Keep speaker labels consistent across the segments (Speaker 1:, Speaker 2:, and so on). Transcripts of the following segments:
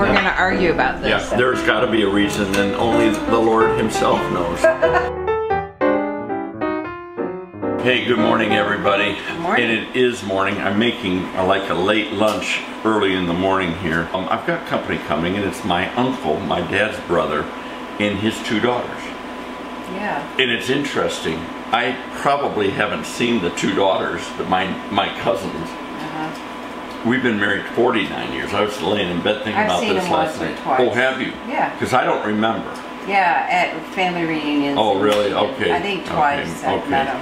Speaker 1: We're going to argue about this.
Speaker 2: Yeah, there's got to be a reason, and only the Lord himself knows. Hey, good morning, everybody.
Speaker 1: Good morning.
Speaker 2: And it is morning. I'm making like a late lunch early in the morning here. I've got company coming, and it's my uncle, my dad's brother, and his 2 daughters.
Speaker 1: Yeah.
Speaker 2: And it's interesting. I probably haven't seen the 2 daughters, but my cousins. We've been married 49 years. I was laying in bed thinking about this last night.
Speaker 1: Twice.
Speaker 2: Oh, have you?
Speaker 1: Yeah.
Speaker 2: Because I don't remember.
Speaker 1: Yeah, at family reunions.
Speaker 2: Oh, really? Okay.
Speaker 1: I think twice I've met him.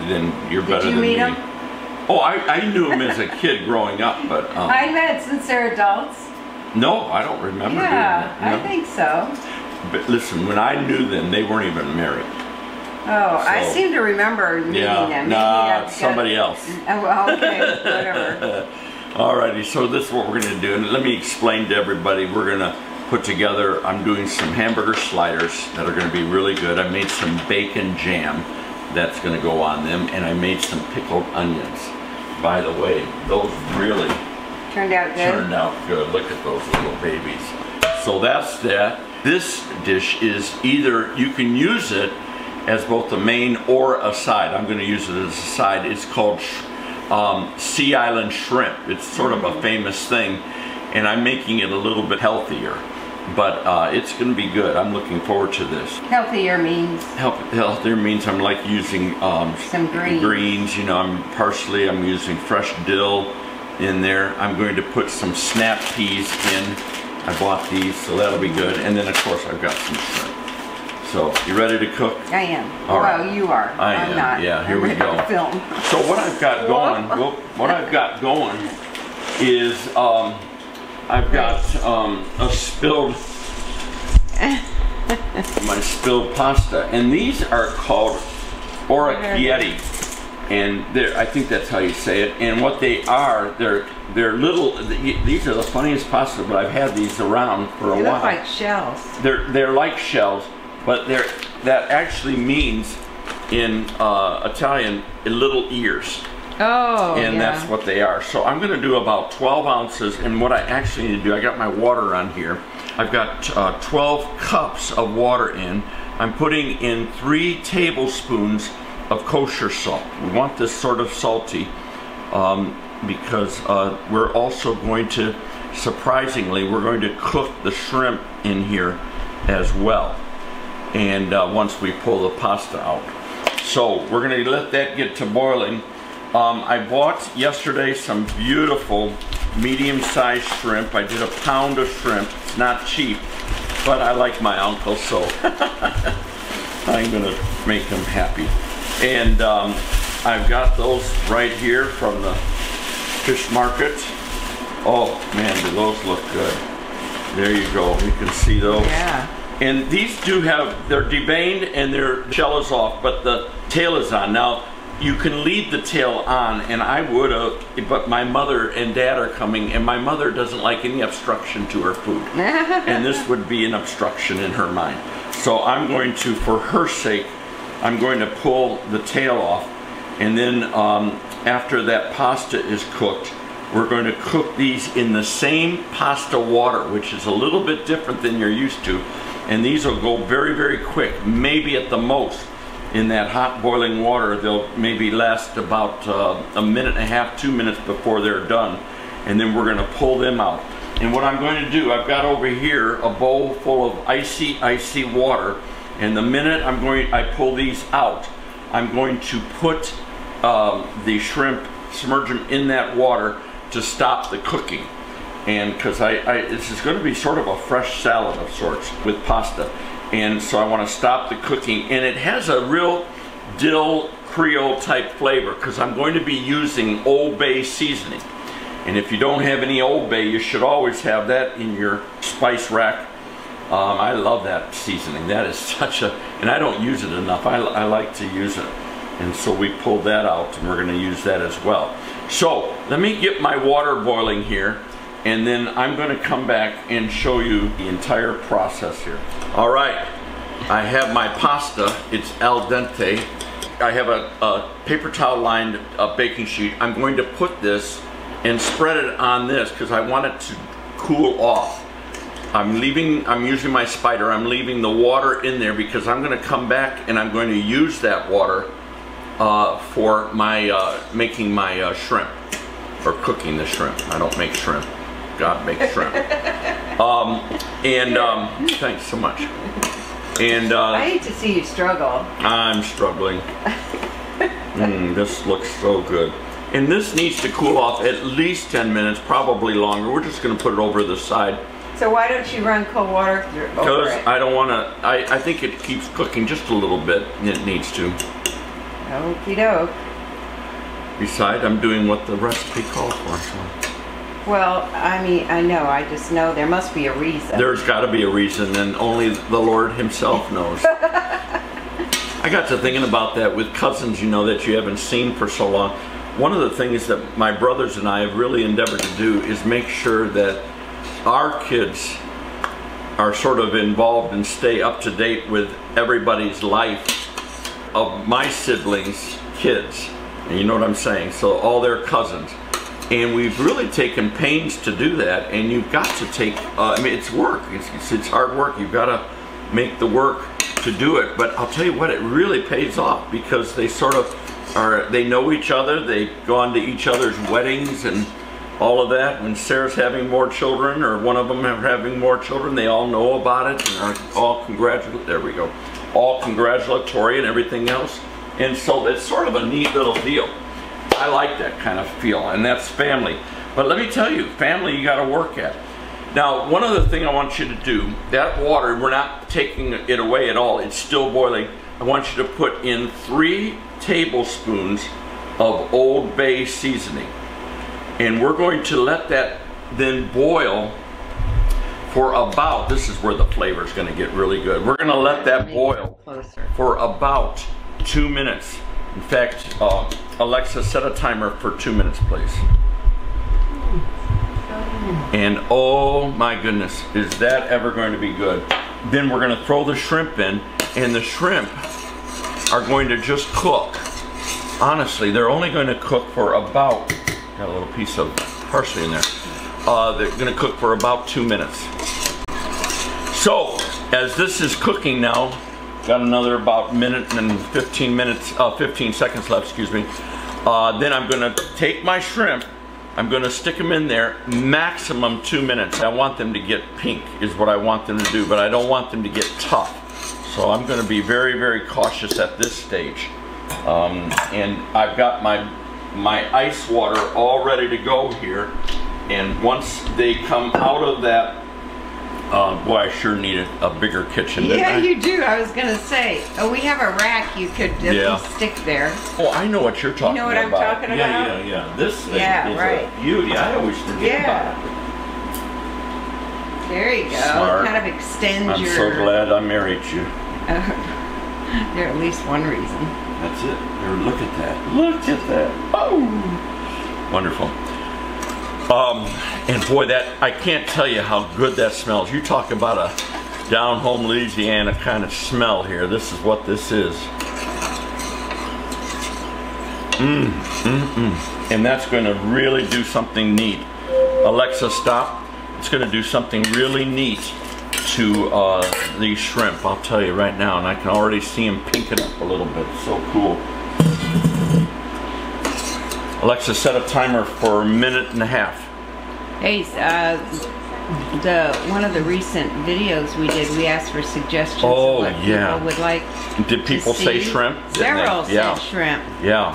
Speaker 2: Then you're better than me.
Speaker 1: Did you meet him?
Speaker 2: Oh, I knew him as a kid growing up, but
Speaker 1: I met since they're adults.
Speaker 2: No, I don't remember.
Speaker 1: Yeah,
Speaker 2: doing that. No.
Speaker 1: I think so.
Speaker 2: But listen, when I knew them, they weren't even married.
Speaker 1: Oh,
Speaker 2: So,
Speaker 1: I seem to remember meeting them.
Speaker 2: Nah, somebody else.
Speaker 1: Oh, well, okay, whatever.
Speaker 2: Alrighty, so this is what we're going to do. And let me explain to everybody. We're going to put together, I'm doing some hamburger sliders that are going to be really good. I made some bacon jam that's going to go on them. And I made some pickled onions. By the way, those really
Speaker 1: turned out good.
Speaker 2: Turned out good. Look at those little babies. So that's that. This dish is either, you can use it as both the main or a side. I'm going to use it as a side. It's called Sea Island Shrimp. It's sort of a famous thing, and I'm making it a little bit healthier, but it's going to be good. I'm looking forward to this.
Speaker 1: Healthier means?
Speaker 2: Healthier means I'm like using
Speaker 1: some greens.
Speaker 2: You know, parsley. I'm using fresh dill in there. I'm going to put some snap peas in. I bought these, so that'll be good. And then of course I've got some shrimp. So, you ready to cook?
Speaker 1: I am.
Speaker 2: All
Speaker 1: well,
Speaker 2: right.
Speaker 1: you are.
Speaker 2: I'm
Speaker 1: not.
Speaker 2: Yeah, here we go.
Speaker 1: Film.
Speaker 2: So what I've got going, is I've got my spilled pasta, and these are called orecchietti, and I think that's how you say it. And what they are, they're little. These are the funniest pasta, but I've had these around for a while.
Speaker 1: They look like shells.
Speaker 2: They're like shells, but that actually means in Italian little ears.
Speaker 1: Oh,
Speaker 2: and that's what they are. So I'm going to do about 12 ounces, and what I actually need to do, I got my water on here. I've got 12 cups of water in. I'm putting in 3 tablespoons of kosher salt. We want this sort of salty because we're also going to, surprisingly, we're going to cook the shrimp in here as well. And once we pull the pasta out. So we're going to let that get to boiling. I bought yesterday some beautiful medium-sized shrimp. I did a pound of shrimp. It's not cheap, but I like my uncle, so I'm going to make him happy. And I've got those right here from the fish market. Oh man, do those look good. There you go, you can see those.
Speaker 1: Yeah.
Speaker 2: And these do have, they're deveined and their shell is off, but the tail is on. Now, you can leave the tail on, and I would have, but my mother and dad are coming, and my mother doesn't like any obstruction to her food. And this would be an obstruction in her mind. So I'm going to, for her sake, I'm going to pull the tail off, and then after that pasta is cooked, we're going to cook these in the same pasta water, which is a little bit different than you're used to. And these will go very, very quick, maybe at the most. In that hot boiling water, they'll maybe last about a minute and a half, 2 minutes before they're done. And then we're going to pull them out. And what I'm going to do, I've got over here a bowl full of icy, icy water. And the minute I pull these out, I'm going to put the shrimp, submerge them in that water to stop the cooking. And because this is going to be sort of a fresh salad of sorts with pasta. And so I want to stop the cooking. And it has a real dill Creole type flavor because I'm going to be using Old Bay seasoning. And if you don't have any Old Bay, you should always have that in your spice rack. I love that seasoning. That is such a, and I don't use it enough. I like to use it. And so we pulled that out, and we're going to use that as well. So let me get my water boiling here, and then I'm going to come back and show you the entire process here. All right, I have my pasta. It's al dente. I have a paper towel lined baking sheet. I'm going to put this and spread it on this because I want it to cool off. I'm using my spider, I'm leaving the water in there because I'm going to come back and I'm going to use that water for my making my shrimp, or cooking the shrimp. I don't make shrimp. God makes shrimp. Thanks so much. And
Speaker 1: I hate to see you struggle.
Speaker 2: I'm struggling. This looks so good. And this needs to cool off at least 10 minutes, probably longer. We're just going to put it over the side.
Speaker 1: So why don't you run cold water over it?
Speaker 2: Because I don't want to, I think it keeps cooking just a little bit. It needs to.
Speaker 1: Okie doke.
Speaker 2: Besides, I'm doing what the recipe calls for. So.
Speaker 1: Well, I mean, I know. I just know there must be a reason.
Speaker 2: There's got to be a reason, and only the Lord Himself knows. I got to thinking about that with cousins, you know, that you haven't seen for so long. One of the things that my brothers and I have really endeavored to do is make sure that our kids are sort of involved and stay up to date with everybody's life of my siblings' kids. And you know what I'm saying? So all their cousins. And we've really taken pains to do that, and you've got to take, I mean, it's work. It's hard work. You've got to make the work to do it. But I'll tell you what, it really pays off because they sort of they know each other. They've gone to each other's weddings and all of that. When Sarah's having more children, or one of them are having more children, they all know about it and are all all congratulatory and everything else. And so it's sort of a neat little deal. I like that kind of feel, and that's family. But let me tell you, family you got to work at. Now, one other thing I want you to do, that water, we're not taking it away at all. It's still boiling. I want you to put in 3 tablespoons of Old Bay seasoning. And we're going to let that then boil for about, this is where the flavor is going to get really good. We're going to let that boil for about 2 minutes. In fact, Alexa, set a timer for 2 minutes, please. And oh my goodness, is that ever going to be good? Then we're going to throw the shrimp in, and the shrimp are going to just cook. Honestly, they're only going to cook for about, got a little piece of parsley in there. They're going to cook for about 2 minutes. So, as this is cooking now, got another about minute and 15 seconds left, excuse me. Then I'm going to take my shrimp, I'm going to stick them in there, maximum 2 minutes. I want them to get pink is what I want them to do, but I don't want them to get tough. So I'm going to be very, very cautious at this stage. And I've got my ice water all ready to go here. And once they come out of that, boy, I sure need a bigger kitchen.
Speaker 1: Yeah, you do. I was going to say, we have a rack you could at least stick there.
Speaker 2: Oh, I know what you're talking about.
Speaker 1: You know what I'm talking about?
Speaker 2: Yeah. This thing is
Speaker 1: right.
Speaker 2: a beauty. I always forget about it.
Speaker 1: There you go.
Speaker 2: Smart.
Speaker 1: Kind of extend
Speaker 2: I'm so glad I married you.
Speaker 1: There at least one reason.
Speaker 2: That's it. There, look at that. Look at that. Oh, wonderful. And boy, that, I can't tell you how good that smells. You talk about a down home Louisiana kind of smell here. This is what this is. And that's going to really do something neat. Alexa, stop. It's going to do something really neat to these shrimp, I'll tell you right now. And I can already see them pinking up a little bit. So cool. Alexa, set a timer for 1.5 minutes.
Speaker 1: Hey, one of the recent videos we did, we asked for suggestions of what people would like.
Speaker 2: Did people say shrimp?
Speaker 1: Several said shrimp.
Speaker 2: Yeah.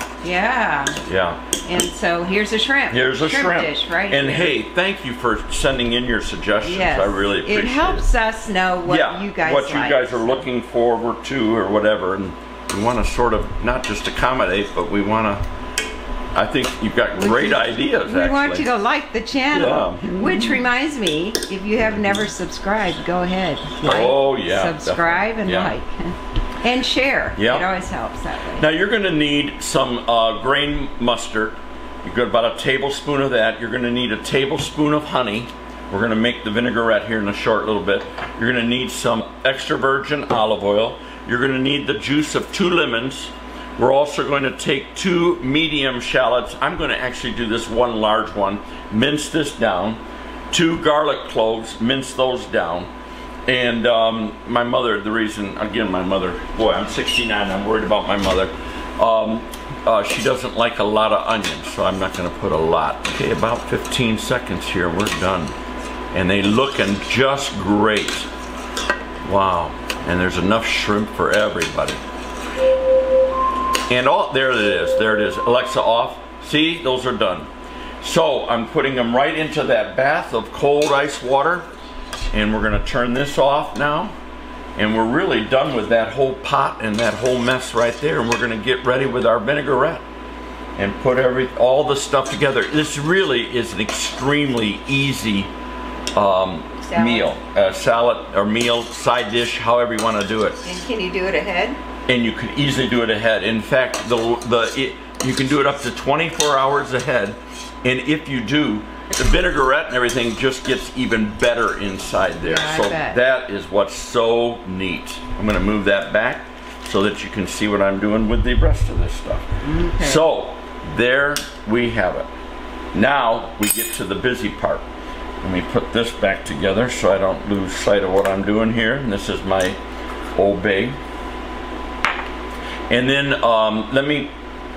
Speaker 1: And so here's a shrimp.
Speaker 2: Here's a shrimp
Speaker 1: dish right
Speaker 2: And
Speaker 1: here.
Speaker 2: Hey, thank you for sending in your suggestions.
Speaker 1: Yes.
Speaker 2: I really appreciate it.
Speaker 1: It helps us know what you guys
Speaker 2: what you guys are looking forward to or whatever. And we want to sort of not just accommodate, but we want to, I think you've got great ideas, actually.
Speaker 1: We want you to like the channel. Which reminds me, if you have never subscribed, go ahead. Like, subscribe and like. And share. It always helps that way.
Speaker 2: Now you're going to need some grain mustard. You've got about a tablespoon of that. You're going to need a tablespoon of honey. We're going to make the vinaigrette here in a short little bit. You're going to need some extra virgin olive oil. You're going to need the juice of 2 lemons. We're also going to take 2 medium shallots. I'm going to actually do this 1 large one, mince this down. 2 garlic cloves, mince those down. And my mother, the reason, again, my mother, boy, I'm 69, I'm worried about my mother. She doesn't like a lot of onions, so I'm not gonna put a lot. Okay, about 15 seconds here, we're done. And they looking just great. Wow, and there's enough shrimp for everybody. And there it is. Alexa, off. See, those are done. So I'm putting them right into that bath of cold ice water, and we're gonna turn this off now. And we're really done with that whole pot and that whole mess right there. And we're gonna get ready with our vinaigrette and put all the stuff together. This really is an extremely easy meal, salad or meal, side dish, however you want to do it.
Speaker 1: And can you do it ahead?
Speaker 2: And you could easily do it ahead. In fact, you can do it up to 24 hours ahead. And if you do, the vinaigrette and everything just gets even better inside there.
Speaker 1: Yeah,
Speaker 2: so that is what's so neat. I'm going to move that back so that you can see what I'm doing with the rest of this stuff. Okay. So there we have it. Now we get to the busy part. Let me put this back together so I don't lose sight of what I'm doing here. And this is my Old Bay. And then let me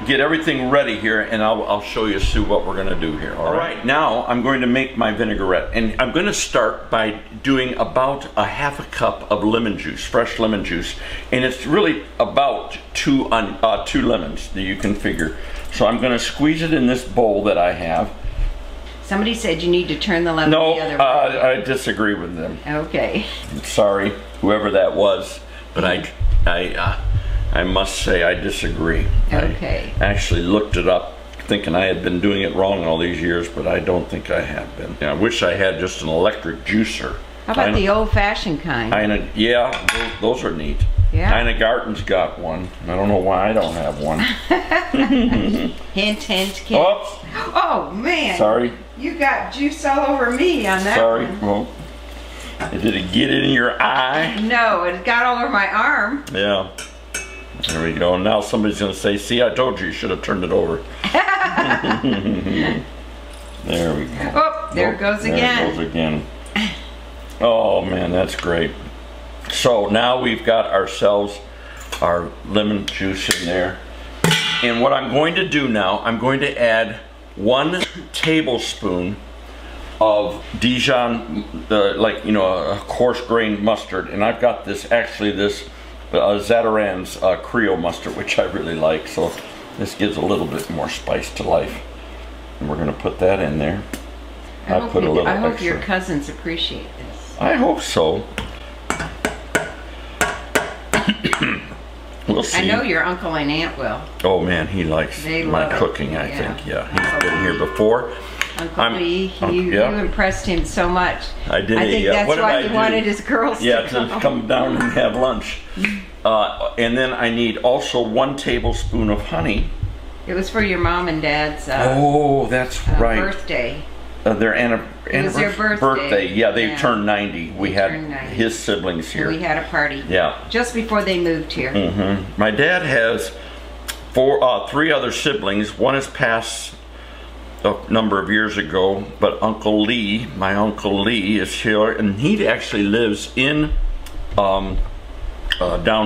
Speaker 2: get everything ready here, and I'll show you, Sue, what we're gonna do here. All right, now I'm going to make my vinaigrette, and I'm gonna start by doing about a half a cup of lemon juice, fresh lemon juice, and it's really about two lemons that you can figure. So I'm gonna squeeze it in this bowl that I have.
Speaker 1: Somebody said you need to turn the lemon the other way.
Speaker 2: I disagree with them.
Speaker 1: Okay.
Speaker 2: Sorry, whoever that was, but I must say I disagree.
Speaker 1: Okay.
Speaker 2: I actually looked it up thinking I had been doing it wrong all these years, but I don't think I have been. I wish I had just an electric juicer.
Speaker 1: How about the old-fashioned kind?
Speaker 2: Yeah, those are neat.
Speaker 1: Yeah.
Speaker 2: Ina Garten's got one. I don't know why I don't have one.
Speaker 1: Hint, hint, hint.
Speaker 2: Oops.
Speaker 1: Oh, man.
Speaker 2: Sorry.
Speaker 1: You got juice all over me on that
Speaker 2: Sorry.
Speaker 1: one.
Speaker 2: Well, did it get in your eye?
Speaker 1: No, it got all over my arm.
Speaker 2: Yeah. There we go. Now somebody's going to say, see, I told you should have turned it over. There we go.
Speaker 1: Oh, there it goes again.
Speaker 2: There it goes again. Oh, man, that's great. So now we've got ourselves our lemon juice in there. And what I'm going to do now, I'm going to add 1 tablespoon of Dijon, a coarse grained mustard. And I've got this, Zataran's Creole mustard, which I really like. So this gives a little bit more spice to life. And we're going to put that in there. I hope
Speaker 1: your cousins appreciate this.
Speaker 2: I hope so. We'll see.
Speaker 1: I know your uncle and aunt will.
Speaker 2: Oh man, he likes my cooking, I think. Yeah, he's been here before.
Speaker 1: Uncle Lee, you impressed him so much.
Speaker 2: I did.
Speaker 1: I think that's why he wanted his girls
Speaker 2: to come down and have lunch. And then I need also 1 tablespoon of honey.
Speaker 1: It was for your mom and dad's
Speaker 2: that's right.
Speaker 1: birthday.
Speaker 2: Their
Speaker 1: it was their birthday.
Speaker 2: Yeah, they turned 90. We had 90. His siblings here.
Speaker 1: We had a party.
Speaker 2: Yeah.
Speaker 1: Just before they moved here.
Speaker 2: Mm-hmm. My dad has 3 other siblings. One has passed a number of years ago, but Uncle Lee, my Uncle Lee, is here, and he actually lives in down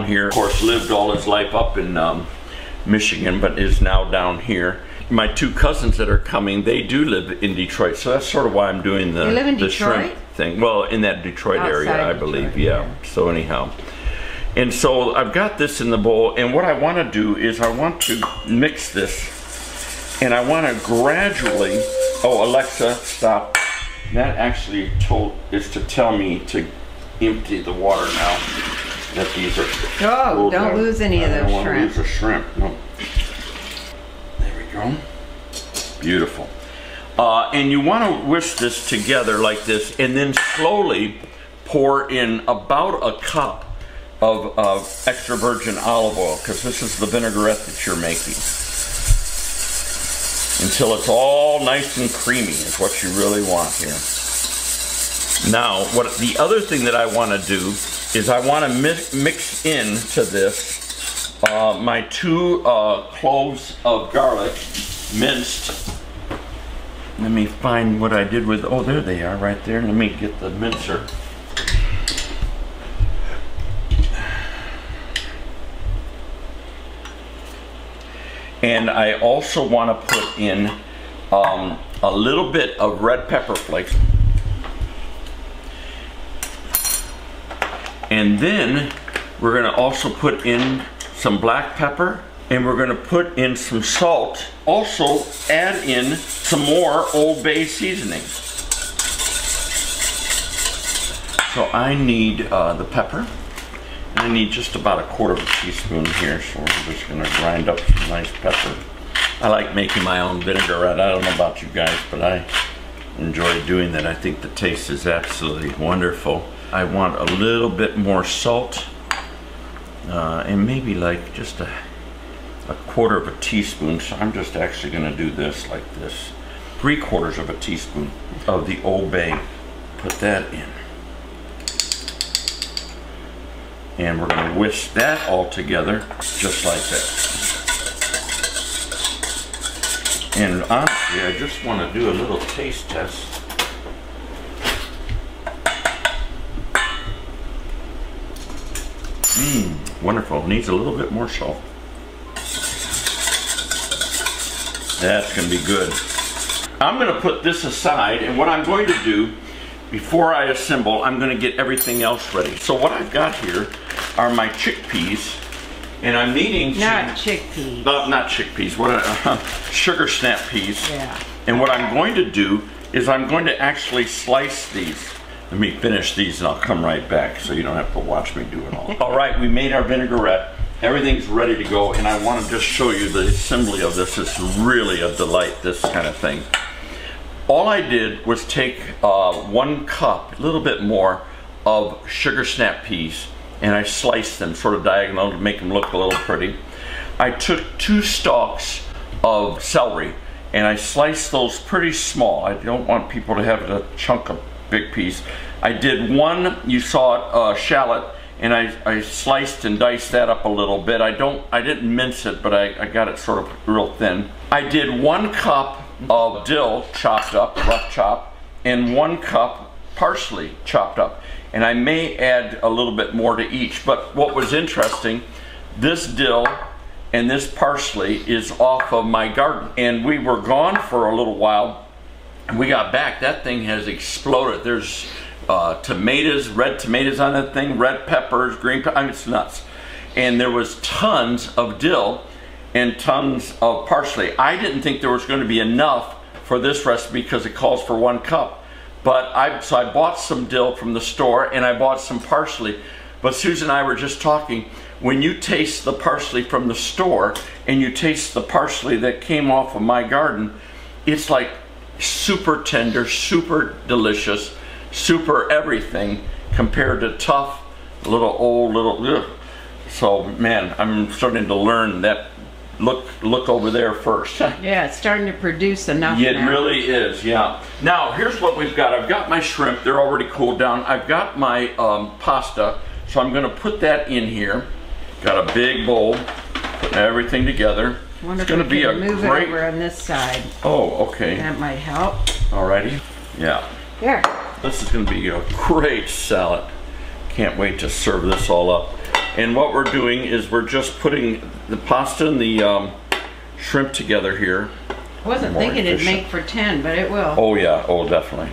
Speaker 2: here. Of course, lived all his life up in Michigan, but is now down here. My 2 cousins that are coming, they do live in Detroit, so that's sort of why I'm doing the shrimp thing. Well, in that Detroit area, I believe, yeah. So anyhow, and so I've got this in the bowl, and what I want to do is I want to mix this, and I want to gradually. Oh, Alexa, stop! That actually is to tell me to empty the water now. That these are.
Speaker 1: Oh, don't lose any of those shrimp. I don't want to
Speaker 2: lose a shrimp. No. Go. Beautiful. And you want to whisk this together like this, and then slowly pour in about a cup of extra virgin olive oil, because this is the vinaigrette that you're making, until it's all nice and creamy is what you really want here. Now, the other thing that I want to do is I want to mix into this my 2 cloves of garlic, minced, Let me find what I did with, oh, there they are right there. Let me get the mincer. And I also want to put in a little bit of red pepper flakes. And then we're going to also put in some black pepper, and we're going to put in some salt. Also add in some more Old Bay seasoning. So I need the pepper. I need just about 1/4 teaspoon here, so we're just going to grind up some nice pepper. I like making my own vinaigrette. I don't know about you guys, but I enjoy doing that. I think the taste is absolutely wonderful. I want a little bit more salt, and maybe like just a 1/4 teaspoon. So I'm just actually going to do this like this. 3/4 teaspoon of the Old Bay. Put that in. And we're going to whisk that all together just like that. And honestly, I just want to do a little taste test. Wonderful. Needs a little bit more salt. That's going to be good. I'm going to put this aside, and what I'm going to do before I assemble, I'm going to get everything else ready. So what I've got here are my chickpeas, and I'm needing to...
Speaker 1: Not chickpeas.
Speaker 2: Not chickpeas. What? Sugar snap peas.
Speaker 1: Yeah.
Speaker 2: And what I'm going to do is I'm going to actually slice these. Let me finish these and I'll come right back so you don't have to watch me do it all. All right, we made our vinaigrette. Everything's ready to go, and I want to just show you the assembly of this. It's really a delight, this kind of thing. All I did was take 1 cup, a little bit more, of sugar snap peas, and I sliced them sort of diagonal to make them look a little pretty. I took 2 stalks of celery, and I sliced those pretty small. I don't want people to have a chunk of big piece. I did 1, you saw it, shallot, and I sliced and diced that up a little bit. I didn't mince it, but I got it sort of real thin. I did 1 cup of dill chopped up, rough chop, and 1 cup parsley chopped up. And I may add a little bit more to each, but what was interesting, this dill and this parsley is off of my garden. And we were gone for a little while, and we got back, that thing has exploded. There's tomatoes, red tomatoes on that thing, red peppers, green peppers, I mean, it's nuts. And there was tons of dill and tons of parsley. I didn't think there was going to be enough for this recipe because it calls for 1 cup. But so I bought some dill from the store, and I bought some parsley. But Susan and I were just talking, when you taste the parsley from the store and you taste the parsley that came off of my garden, it's like super tender, super delicious, super everything compared to tough, little. So man, I'm starting to learn that. Look over there first.
Speaker 1: Yeah, it's starting to produce enough.
Speaker 2: It really is, yeah. Now, here's what we've got. I've got my shrimp. They're already cooled down. I've got my pasta, so I'm going to put that in here. Got a big bowl, putting everything together.
Speaker 1: It's going to be a move great... it over on this side.
Speaker 2: Oh, okay.
Speaker 1: That might help.
Speaker 2: Alrighty. Yeah.
Speaker 1: Here.
Speaker 2: This is going to be a great salad. Can't wait to serve this all up. And what we're doing is we're just putting the pasta and the shrimp together here.
Speaker 1: I wasn't thinking it'd make for 10, but it will.
Speaker 2: Oh yeah, oh definitely.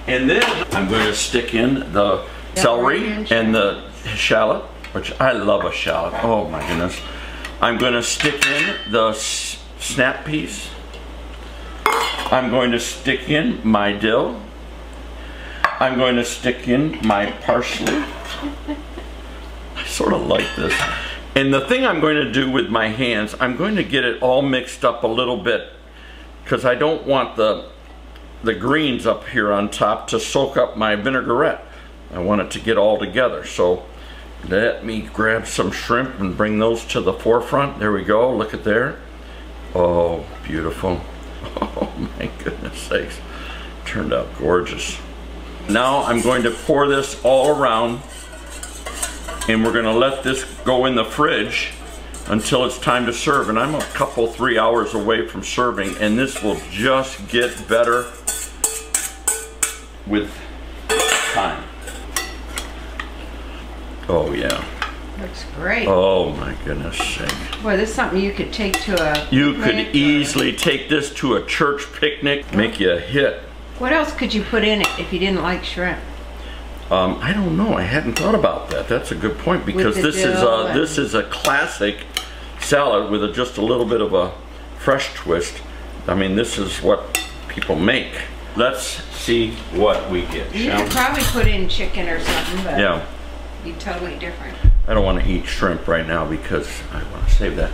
Speaker 2: And then I'm going to stick in the celery and the shallot, which I love a shallot. Oh my goodness. I'm going to stick in the snap peas. I'm going to stick in my dill. I'm going to stick in my parsley. I sort of like this. And the thing I'm going to do with my hands, I'm going to get it all mixed up a little bit because I don't want the greens up here on top to soak up my vinaigrette. I want it to get all together. So let me grab some shrimp and bring those to the forefront. There we go, look at there. Oh, beautiful. Oh my goodness sakes. Turned out gorgeous. Now I'm going to pour this all around, and we're going to let this go in the fridge until it's time to serve. And I'm a couple, 3 hours away from serving, and this will just get better with time. Oh yeah.
Speaker 1: Looks great.
Speaker 2: Oh my goodness sake.
Speaker 1: Boy, this is something you could take to a
Speaker 2: You could easily take this to a church picnic, make you a hit.
Speaker 1: What else could you put in it if you didn't like shrimp?
Speaker 2: I don't know. I hadn't thought about that. That's a good point, because this is a classic salad with just a little bit of a fresh twist. I mean, this is what people make. Let's see what we get.
Speaker 1: You could probably put in chicken or something, but
Speaker 2: yeah,
Speaker 1: it'd be totally different.
Speaker 2: I don't want to eat shrimp right now because I want to save that.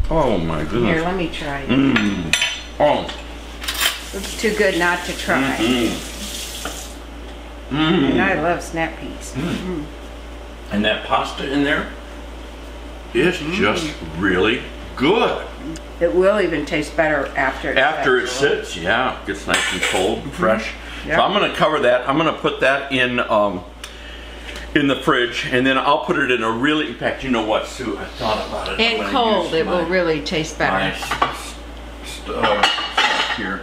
Speaker 2: Oh my goodness.
Speaker 1: Here, let me try it.
Speaker 2: Oh.
Speaker 1: It's too good not to try. And I love snap peas.
Speaker 2: And that pasta in there is just really good.
Speaker 1: It will even taste better after it
Speaker 2: sits. Yeah, it gets nice and cold and fresh. Yep. So I'm going to cover that. I'm going to put that in the fridge, and then I'll put it in a really, in fact, you know what, Sue, I thought about it.
Speaker 1: And cold, it will really taste better.
Speaker 2: Nice stuff here.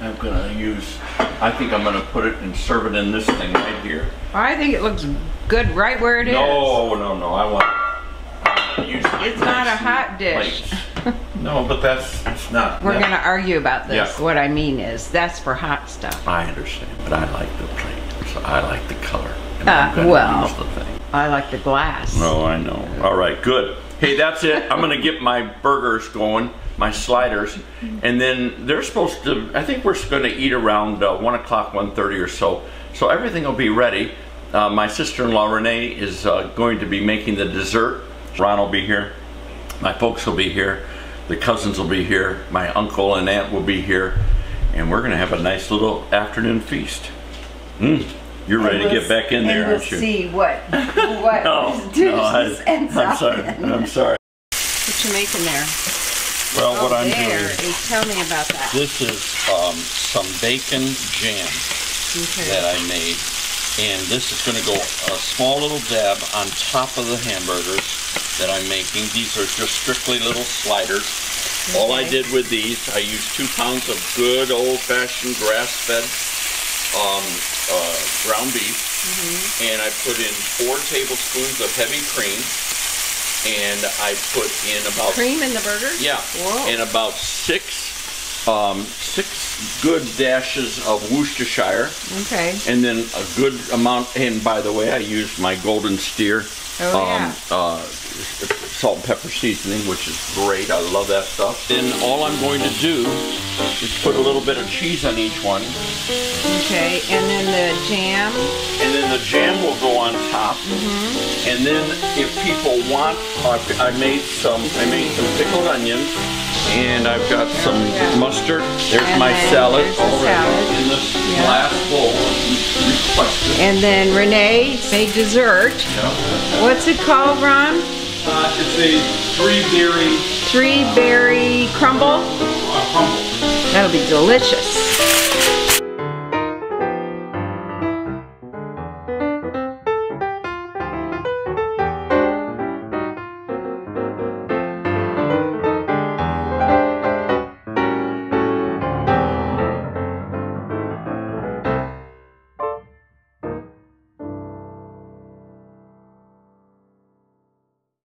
Speaker 2: I'm gonna use, I think I'm gonna put it and serve it in this thing right here.
Speaker 1: I think it looks good right where it is.
Speaker 2: No, I want to use
Speaker 1: It's not a hot dish.
Speaker 2: No, but it's not.
Speaker 1: We're gonna argue about this.
Speaker 2: Yeah.
Speaker 1: What I mean is, that's for hot stuff.
Speaker 2: I understand, but I like the plain, so I like the color.
Speaker 1: Well,
Speaker 2: use the thing.
Speaker 1: I like the glass.
Speaker 2: No, I know. All right, good. Hey, that's it. I'm gonna get my burgers going, my sliders, and then they're supposed to, I think we're gonna eat around 1 o'clock, 1:30 or so. So everything will be ready. My sister-in-law Renee is going to be making the dessert. Ron will be here. My folks will be here. The cousins will be here. My uncle and aunt will be here. And we're gonna have a nice little afternoon feast. You're ready to get back in there, aren't you?
Speaker 1: We'll see what ends up in.
Speaker 2: I'm sorry.
Speaker 1: What you making there?
Speaker 2: Well, what I'm doing.
Speaker 1: Tell me about that.
Speaker 2: This is some bacon jam that I made, and this is going to go a small little dab on top of the hamburgers that I'm making. These are just strictly little sliders. Okay. All I did with these, I used 2 pounds of good old-fashioned grass-fed ground beef, and I put in 4 tablespoons of heavy cream, and I put in about
Speaker 1: cream in the burger.
Speaker 2: Yeah. Whoa. And about 6 good dashes of Worcestershire.
Speaker 1: Okay.
Speaker 2: And then a good amount. And by the way, I used my Golden Steer salt and pepper seasoning, which is great. I love that stuff. Then all I'm going to do is put a little bit of cheese on each one.
Speaker 1: Okay, and then the jam.
Speaker 2: And then the jam will go on top. And then if people want, I made some pickled onions, and I've got some mustard. There's my salad already in this glass bowl.
Speaker 1: And then Renee made dessert.
Speaker 2: Yeah.
Speaker 1: What's it called, Ron?
Speaker 2: It's a 3-berry
Speaker 1: crumble. That'll be delicious.